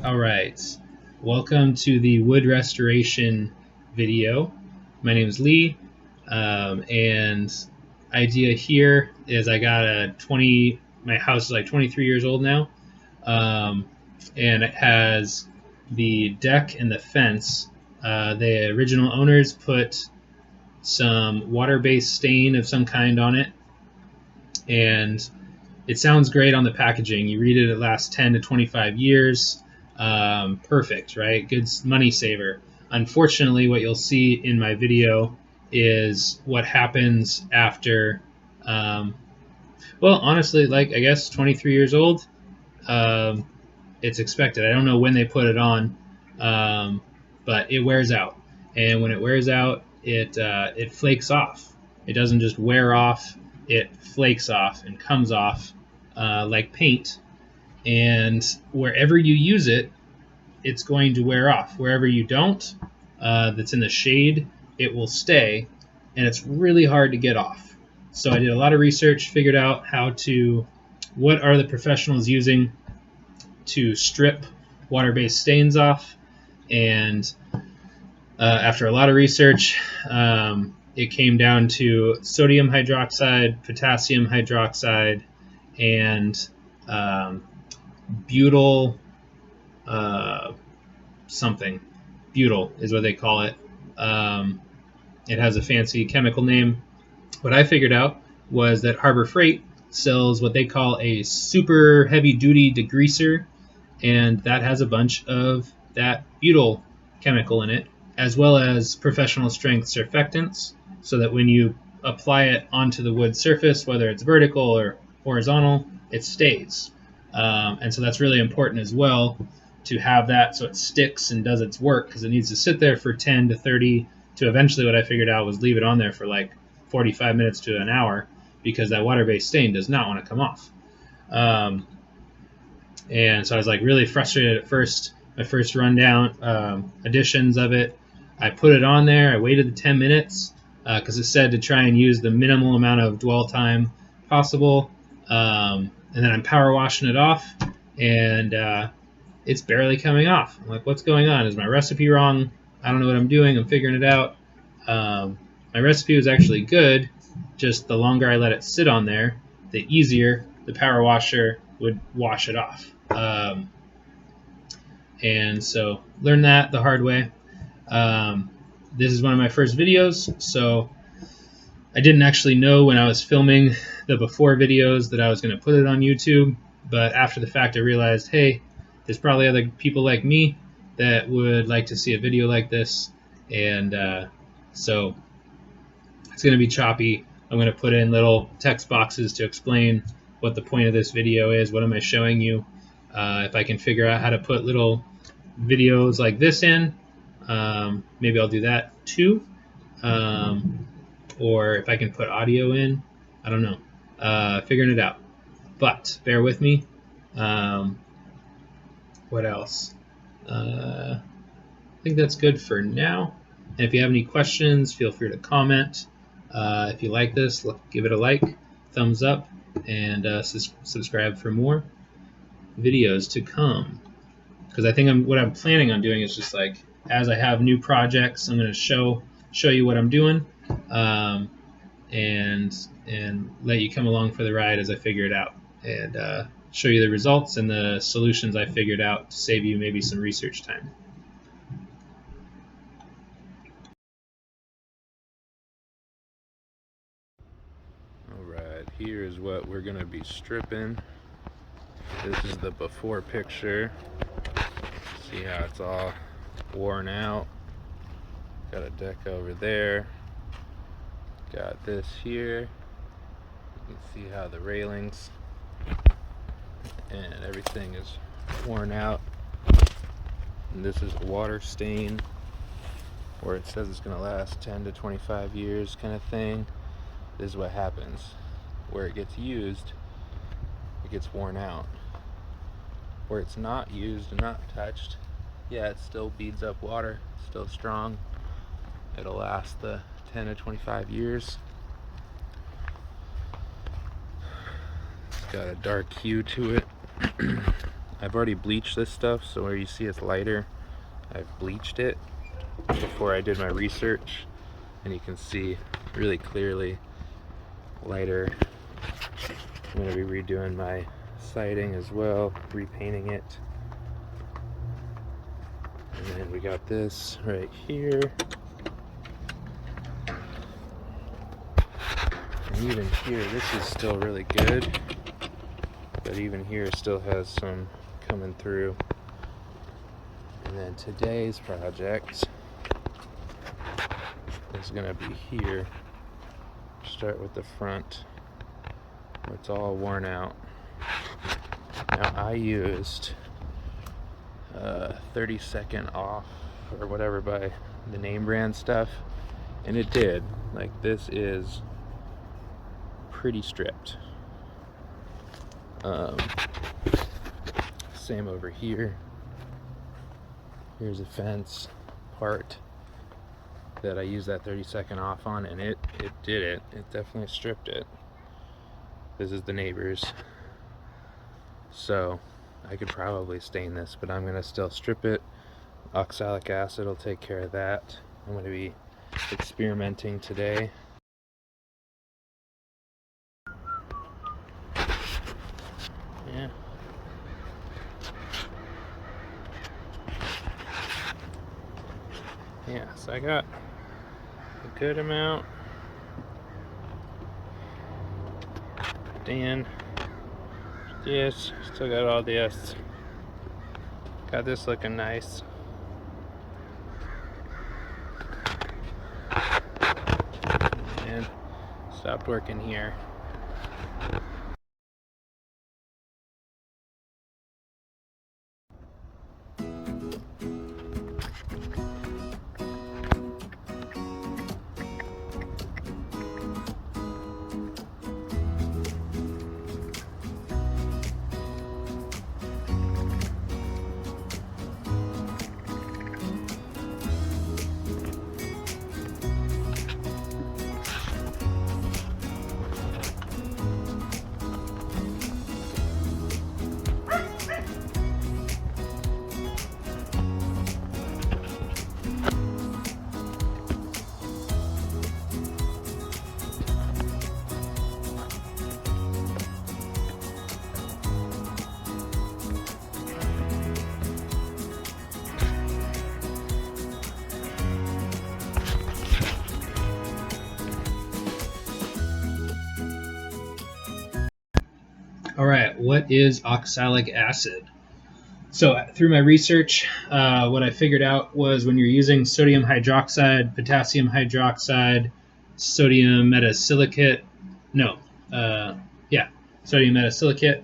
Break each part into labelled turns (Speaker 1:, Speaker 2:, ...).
Speaker 1: All right, welcome to the wood restoration video. My name is Lee, and idea here is I got my house is like 23 years old now, and it has the deck and the fence. The original owners put some water-based stain of some kind on it, and it sounds great on the packaging. You read it lasts 10 to 25 years. Perfect, right? Good money saver. Unfortunately, what you'll see in my video is what happens after, well, honestly, like I guess 23 years old. It's expected. I don't know when they put it on, but it wears out. And when it wears out, it flakes off. It doesn't just wear off, it flakes off and comes off like paint. And wherever you use it, it's going to wear off. Wherever you don't, that's in the shade, it will stay, and it's really hard to get off. So I did a lot of research, figured out what are the professionals using to strip water-based stains off, and after a lot of research, it came down to sodium hydroxide, potassium hydroxide, and butyl something. Butyl is what they call it. It has a fancy chemical name. What I figured out was that Harbor Freight sells what they call a super heavy-duty degreaser, and that has a bunch of that butyl chemical in it, as well as professional strength surfactants, so that when you apply it onto the wood surface, whether it's vertical or horizontal, it stays. And so that's really important as well, to have that so it sticks and does its work, because it needs to sit there for 10 to 30 to eventually, what I figured out was leave it on there for like 45 minutes to an hour, because that water-based stain does not want to come off. And so I was like really frustrated at first. My first rundown editions of it, I put it on there. I waited the 10 minutes because it said to try and use the minimal amount of dwell time possible. And then I'm power washing it off, and it's barely coming off. I'm like, what's going on? Is my recipe wrong? I don't know what I'm doing. I'm figuring it out. My recipe was actually good. Just the longer I let it sit on there, the easier the power washer would wash it off. And so learned that the hard way. This is one of my first videos, so I didn't actually know when I was filming the before videos that I was going to put it on YouTube, but after the fact I realized, hey, there's probably other people like me that would like to see a video like this, and so it's going to be choppy. I'm going to put in little text boxes to explain what the point of this video is, what am I showing you. If I can figure out how to put little videos like this in, maybe I'll do that too. Or if I can put audio in, I don't know. Figuring it out. But bear with me. What else? I think that's good for now. And if you have any questions, feel free to comment. If you like this, give it a like, thumbs up, and subscribe for more videos to come. Because I think what I'm planning on doing is just like, as I have new projects, I'm going to show you what I'm doing, and let you come along for the ride as I figure it out, and show you the results and the solutions I figured out to save you maybe some research time.
Speaker 2: Alright, here is what we're going to be stripping. This is the before picture. See how it's all worn out. Got a deck over there. Got this here. You can see how the railings and everything is worn out. And this is a water stain, where it says it's going to last 10 to 25 years kind of thing. This is what happens. Where it gets used, it gets worn out. Where it's not used and not touched, yeah, it still beads up water, still strong. It'll last the 10 to 25 years. It's got a dark hue to it. I've already bleached this stuff, so where you see it's lighter, I've bleached it before I did my research, and you can see really clearly lighter. I'm going to be redoing my siding as well, repainting it. And then we got this right here. And even here, this is still really good, but even here still has some coming through. And then today's project is going to be here. Start with the front, where it's all worn out. Now I used 30-second off or whatever by the name brand stuff, and it did. Like, this is pretty stripped. Same over here. Here's a fence part that I used that 30-second off on, and it did it. It definitely stripped it. This is the neighbors. So I could probably stain this, but I'm gonna still strip it. Oxalic acid will take care of that. I'm gonna be experimenting today. Yeah. Yeah, so I got a good amount. Dan, yes, still got all this. Got this looking nice. And stopped working here.
Speaker 1: All right, what is oxalic acid? So through my research, what I figured out was when you're using sodium hydroxide, potassium hydroxide, sodium metasilicate, sodium metasilicate,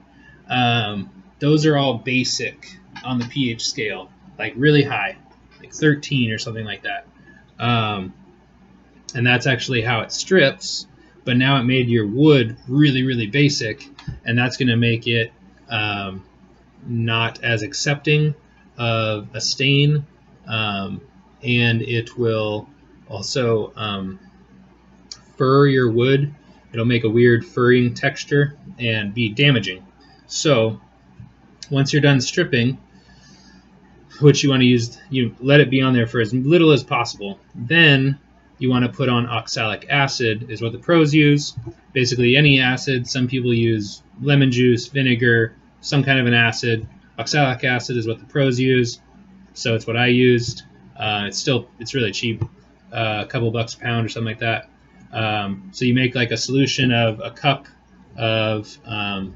Speaker 1: those are all basic on the pH scale, like really high, like 13 or something like that. And that's actually how it strips, but now it made your wood really, really basic, and that's going to make it not as accepting of a stain, and it will also fur your wood. It'll make a weird furring texture and be damaging. So once you're done stripping, which you want to use, you let it be on there for as little as possible. Then you want to put on oxalic acid, is what the pros use. Basically any acid. Some people use lemon juice, vinegar, some kind of an acid. Oxalic acid is what the pros use, so it's what I used. It's really cheap, a couple bucks a pound or something like that. So you make like a solution of a cup of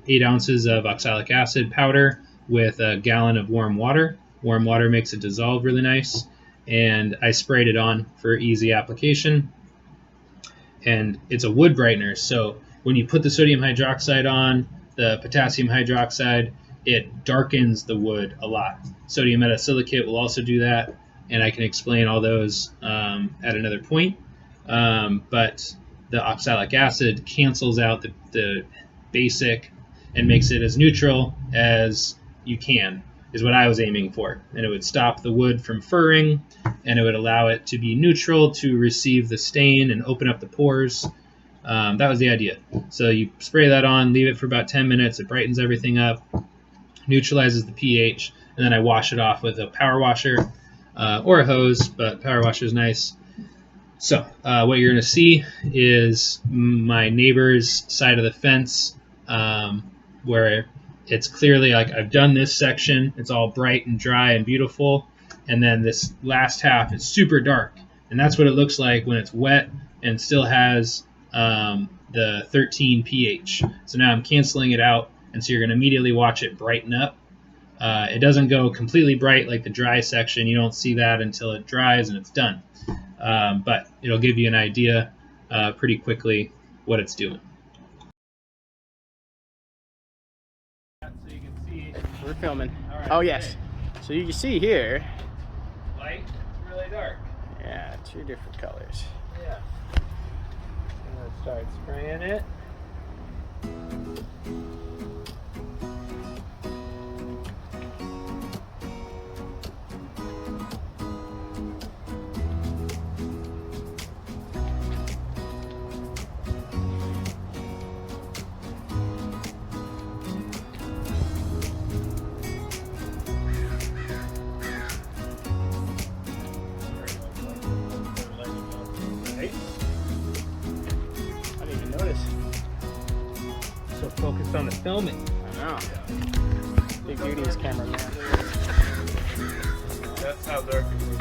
Speaker 1: 8 ounces of oxalic acid powder with a gallon of warm water. Warm water makes it dissolve really nice, and I sprayed it on for easy application. And it's a wood brightener, so when you put the sodium hydroxide on, the potassium hydroxide, it darkens the wood a lot. Sodium metasilicate will also do that, and I can explain all those at another point. But the oxalic acid cancels out the basic and makes it as neutral as you can, is what I was aiming for. And it would stop the wood from furring, and it would allow it to be neutral to receive the stain and open up the pores. That was the idea. So you spray that on, leave it for about 10 minutes. It brightens everything up. neutralizes the pH, and then I wash it off with a power washer or a hose, but power washer is nice. So what you're going to see is my neighbor's side of the fence, where it's clearly like I've done this section. It's all bright and dry and beautiful. And then this last half is super dark. And that's what it looks like when it's wet and still has the 13 pH. So now I'm canceling it out. And so you're going to immediately watch it brighten up. It doesn't go completely bright like the dry section. You don't see that until it dries and it's done. But it'll give you an idea pretty quickly what it's doing. So you can see.
Speaker 3: We're filming.
Speaker 1: Right,
Speaker 3: oh yes. So you can see here.
Speaker 1: Light, really dark.
Speaker 3: Yeah, 2 different colors.
Speaker 1: Yeah. I'm gonna start spraying it.
Speaker 3: I didn't even notice.
Speaker 1: So focused on the filming.
Speaker 3: I know. Big duty's cameraman.
Speaker 1: That's how dark it is.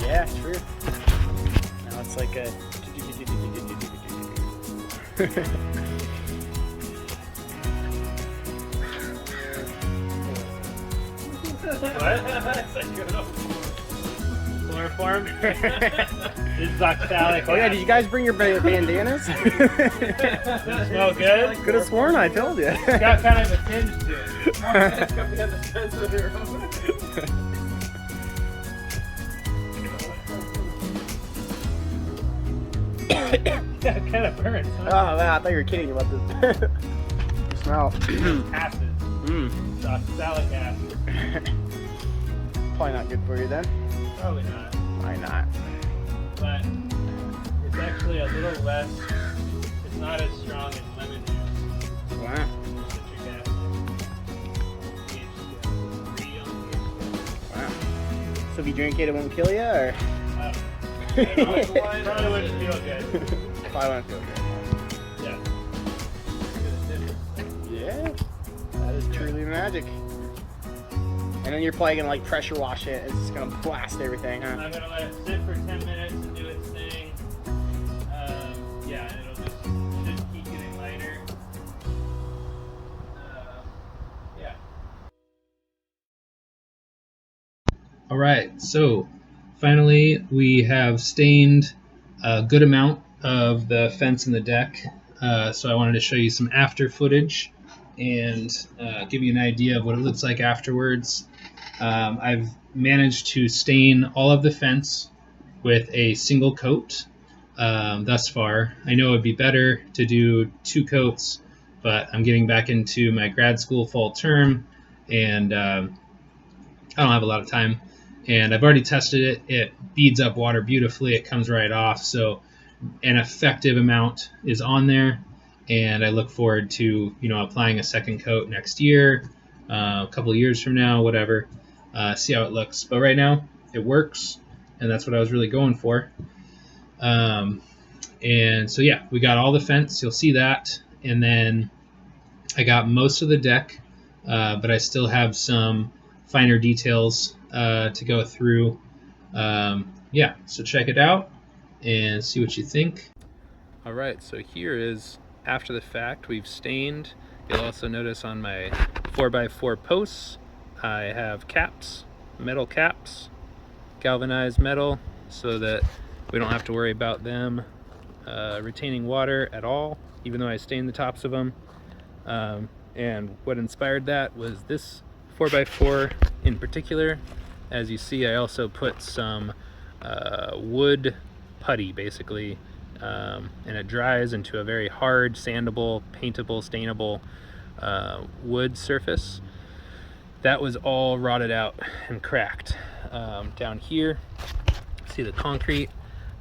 Speaker 3: Yeah, true. Now it's like a.
Speaker 1: What? Chloroform? This is oxalic.
Speaker 3: Oh yeah, did you guys bring your bandanas?
Speaker 1: Does it smell good?
Speaker 3: Could have sworn I told you.
Speaker 1: It's got kind of a tinge to it. That kind of burns, huh?
Speaker 3: Oh man, I thought you were kidding about this. Smell.
Speaker 1: Acid. It's oxalic acid.
Speaker 3: Probably not good for you then.
Speaker 1: Probably not.
Speaker 3: Why not?
Speaker 1: But it's actually a little less, it's not as strong as lemon juice.
Speaker 3: Wow.
Speaker 1: Citric acid. THCO.
Speaker 3: Wow. So if you drink it, it won't kill you, or?
Speaker 1: Probably wouldn't feel good.
Speaker 3: Probably won't feel good.
Speaker 1: Yeah.
Speaker 3: Yeah. That is truly magic. And then you're probably gonna like pressure wash it. It's just gonna blast everything, huh?
Speaker 1: I'm gonna let it sit for 10 minutes and do its thing. Yeah, and it'll just should keep getting lighter. Yeah. All right, so finally we have stained a good amount of the fence and the deck. So I wanted to show you some after footage and give you an idea of what it looks like afterwards. I've managed to stain all of the fence with a single coat thus far. I know it would be better to do 2 coats, but I'm getting back into my grad school fall term, and I don't have a lot of time. And I've already tested it. It beads up water beautifully. It comes right off. So an effective amount is on there. And I look forward to, applying a second coat next year, a couple of years from now, whatever. See how it looks. But right now, it works, and that's what I was really going for. And so, yeah, we got all the fence. You'll see that. And then I got most of the deck, but I still have some finer details to go through. Yeah, so check it out and see what you think.
Speaker 2: All right, so here is after the fact. We've stained. You'll also notice on my 4x4 posts, I have caps, metal caps, galvanized metal, so that we don't have to worry about them retaining water at all, even though I stained the tops of them. And what inspired that was this 4x4 in particular. As you see, I also put some wood putty, basically, and it dries into a very hard, sandable, paintable, stainable wood surface. That was all rotted out and cracked. Down here, see the concrete?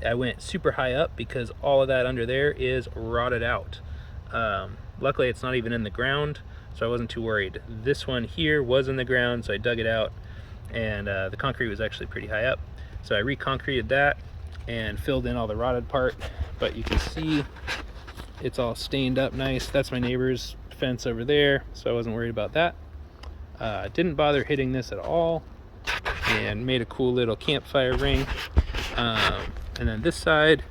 Speaker 2: I went super high up because all of that under there is rotted out. Luckily, it's not even in the ground, so I wasn't too worried. This one here was in the ground, so I dug it out, and the concrete was actually pretty high up. So I reconcreted that and filled in all the rotted part, but you can see it's all stained up nice. That's my neighbor's fence over there, so I wasn't worried about that. Didn't bother hitting this at all, and made a cool little campfire ring. And then this side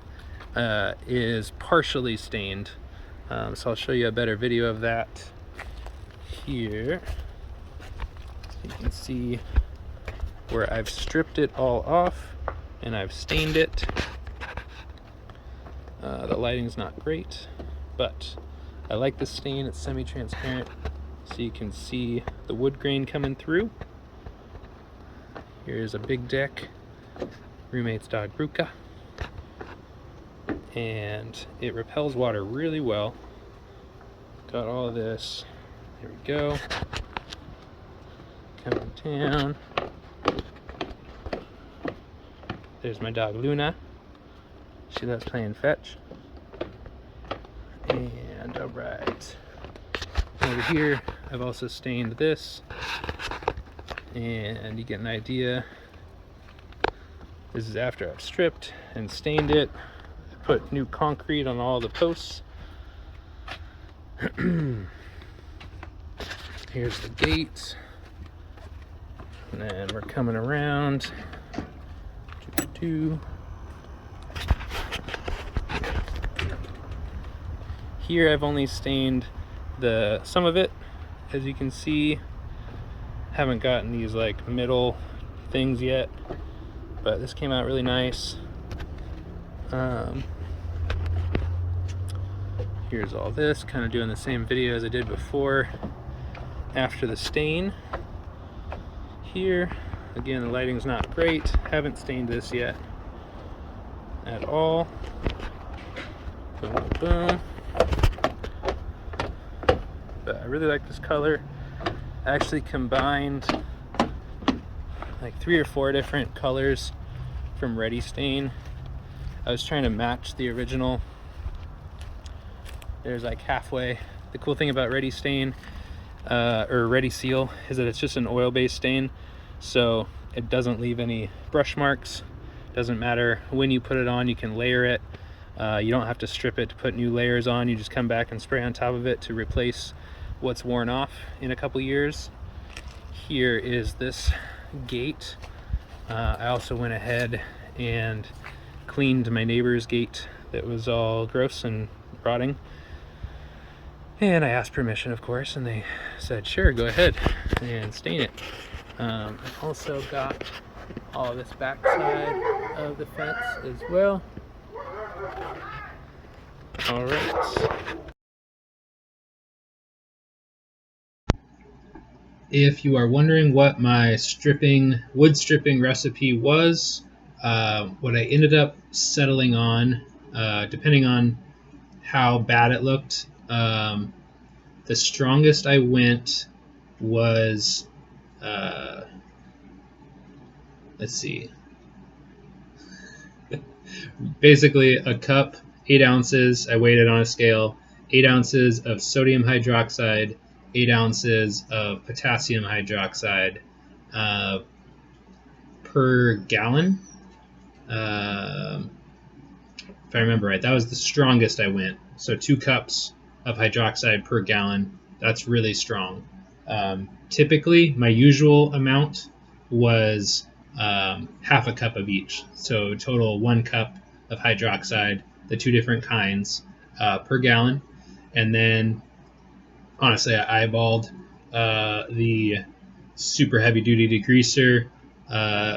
Speaker 2: is partially stained, so I'll show you a better video of that here. So you can see where I've stripped it all off and I've stained it. The lighting's not great, but I like the stain. It's semi-transparent, so you can see the wood grain coming through. Here's a big deck, roommate's dog Ruka, and it repels water really well. Got all of this. There we go. Coming down. There's my dog Luna. She loves playing fetch. And alright. Over here, I've also stained this. And you get an idea. This is after I've stripped and stained it. I put new concrete on all the posts. Here's the gate. And then we're coming around. Here I've only stained some of it, as you can see. Haven't gotten these like middle things yet, but this came out really nice. Here's all this, kind of doing the same video as I did before after the stain. Here again, the lighting's not great. Haven't stained this yet at all. Boom, boom, boom. But I really like this color. I actually combined like 3 or 4 different colors from Ready Stain. I was trying to match the original. There's like halfway. The cool thing about Ready Stain or Ready Seal is that it's just an oil-based stain, so it doesn't leave any brush marks. Doesn't matter when you put it on, you can layer it. You don't have to strip it to put new layers on. You just come back and spray on top of it to replace what's worn off in a couple years. Here is this gate. I also went ahead and cleaned my neighbor's gate that was all gross and rotting. And I asked permission, of course, and they said, sure, go ahead and stain it. I've also got all this back side of the fence as well. All right.
Speaker 1: If you are wondering what my wood stripping recipe was, what I ended up settling on, depending on how bad it looked, the strongest I went was, let's see, basically a cup, 8 ounces, I weighed it on a scale, 8 ounces of sodium hydroxide, 8 ounces of potassium hydroxide per gallon. If I remember right, that was the strongest I went. So 2 cups of hydroxide per gallon. That's really strong. Typically, my usual amount was half a cup of each. So total 1 cup of hydroxide, the 2 different kinds, per gallon. And then honestly, I eyeballed the super heavy duty degreaser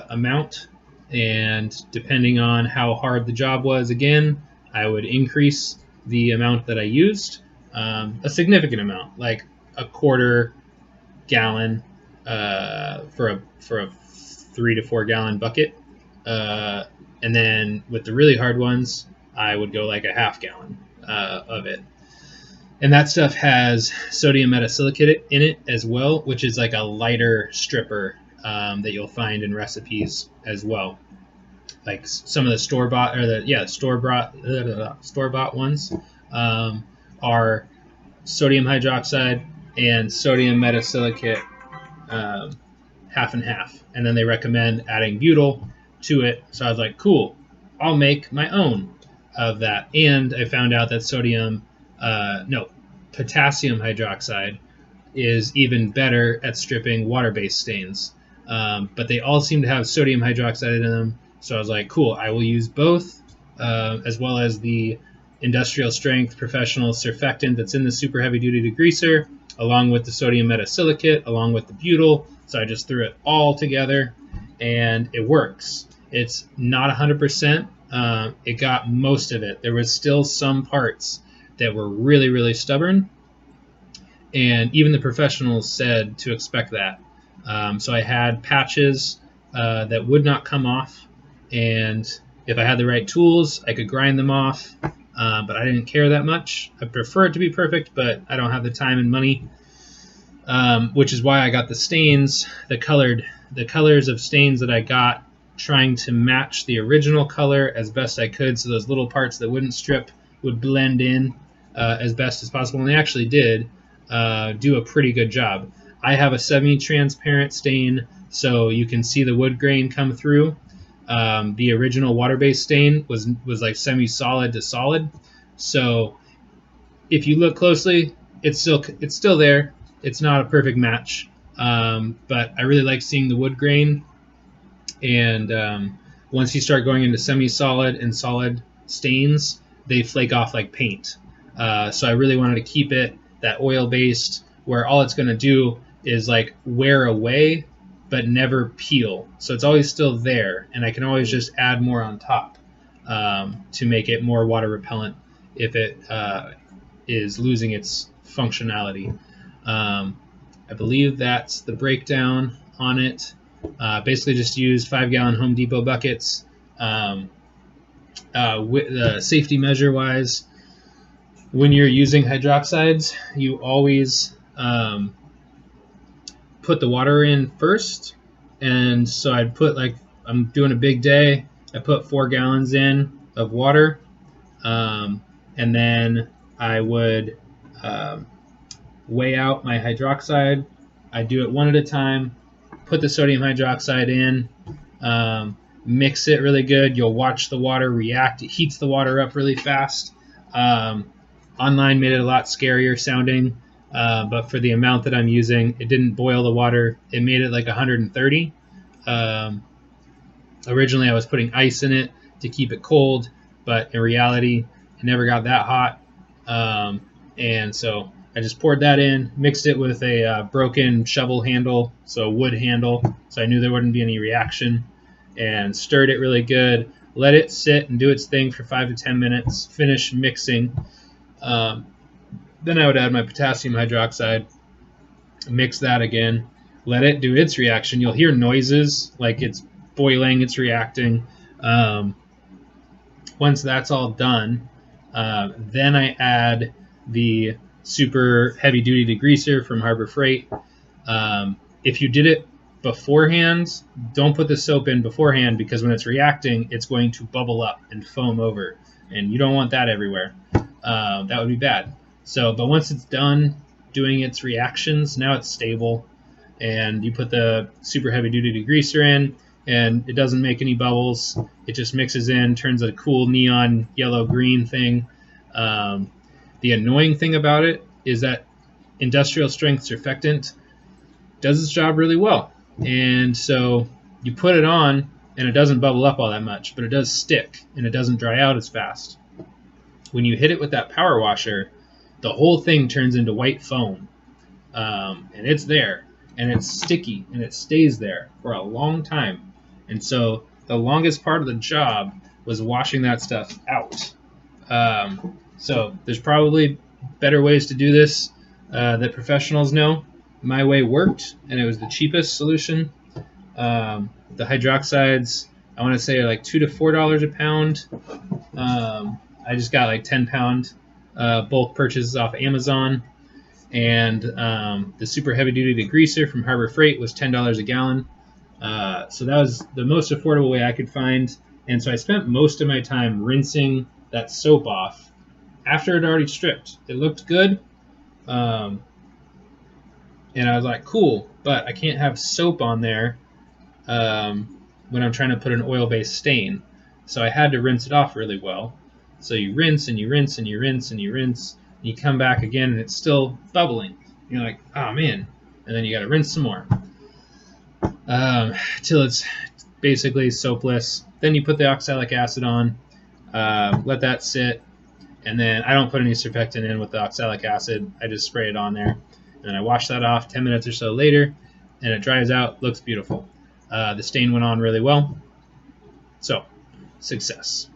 Speaker 1: amount, and depending on how hard the job was, again, I would increase the amount that I used, a significant amount, like a 1/4 gallon for a 3 to 4 gallon bucket, and then with the really hard ones, I would go like a 1/2 gallon of it. And that stuff has sodium metasilicate in it as well, which is like a lighter stripper that you'll find in recipes as well. Like some of the store-bought ones are sodium hydroxide and sodium metasilicate half and half. And then they recommend adding butyl to it. So I was like, cool, I'll make my own of that. And I found out that potassium hydroxide is even better at stripping water-based stains. But they all seem to have sodium hydroxide in them. So I was like, cool, I will use both, as well as the industrial strength professional surfactant that's in the super heavy duty degreaser, along with the sodium metasilicate, along with the butyl. So I just threw it all together, and it works. It's not 100%. It got most of it. There was still some parts that were really, really stubborn, and even the professionals said to expect that. So I had patches that would not come off, and if I had the right tools, I could grind them off, but I didn't care that much. I prefer it to be perfect, but I don't have the time and money, which is why I got the stains, the colors of stains that I got, trying to match the original color as best I could, so those little parts that wouldn't strip would blend in as best as possible, and they actually did do a pretty good job. I have a semi-transparent stain, so you can see the wood grain come through. The original water-based stain was like semi-solid to solid, so if you look closely, it's still there. It's not a perfect match, but I really like seeing the wood grain. And once you start going into semi-solid and solid stains, they flake off like paint. So I really wanted to keep it that oil-based, where all it's going to do is like wear away, but never peel. So it's always still there, and I can always just add more on top to make it more water repellent if it is losing its functionality. I believe that's the breakdown on it. Basically just use 5-gallon Home Depot buckets. With safety measure wise, when you're using hydroxides, you always put the water in first. And so I'd put, like, I'm doing a big day, I put 4 gallons in of water, and then I would weigh out my hydroxide. I do it one at a time, put the sodium hydroxide in, mix it really good. You'll watch the water react. It heats the water up really fast. Online made it a lot scarier sounding, but for the amount that I'm using, it didn't boil the water. It made it like 130. Originally, I was putting ice in it to keep it cold, but in reality, it never got that hot. And so I just poured that in, mixed it with a broken shovel handle, so wood handle, so I knew there wouldn't be any reaction, and stirred it really good. Let it sit and do its thing for 5 to 10 minutes, finish mixing. Then I would add my potassium hydroxide, mix that again, let it do its reaction. You'll hear noises like it's boiling, it's reacting. Once that's all done, then I add the super heavy duty degreaser from Harbor Freight. If you did it beforehand, don't put the soap in beforehand, because when it's reacting, it's going to bubble up and foam over, and you don't want that everywhere. That would be bad. So, but once it's done doing its reactions, now it's stable, and you put the super heavy duty degreaser in, and it doesn't make any bubbles. It just mixes in, turns a cool neon yellow green thing. The annoying thing about it is that industrial strength surfactant does its job really well. And so you put it on and it doesn't bubble up all that much, but it does stick and it doesn't dry out as fast. When you hit it with that power washer, the whole thing turns into white foam. And it's there, and it's sticky, and it stays there for a long time. And so the longest part of the job was washing that stuff out. So there's probably better ways to do this that professionals know. My way worked, and it was the cheapest solution. The hydroxides, I want to say, are like $2 to $4 a pound. I just got like 10-pound bulk purchases off Amazon. And the super heavy duty degreaser from Harbor Freight was $10 a gallon. So that was the most affordable way I could find. And so I spent most of my time rinsing that soap off after it already stripped. It looked good. And I was like, cool, but I can't have soap on there when I'm trying to put an oil-based stain. So I had to rinse it off really well. So you rinse and you rinse and you rinse and you rinse, and you come back again and it's still bubbling. You're like, oh man. And then you got to rinse some more till it's basically soapless. Then you put the oxalic acid on, let that sit, and then I don't put any surfactant in with the oxalic acid. I just spray it on there, and then I wash that off 10 minutes or so later, and it dries out, looks beautiful. The stain went on really well, so success.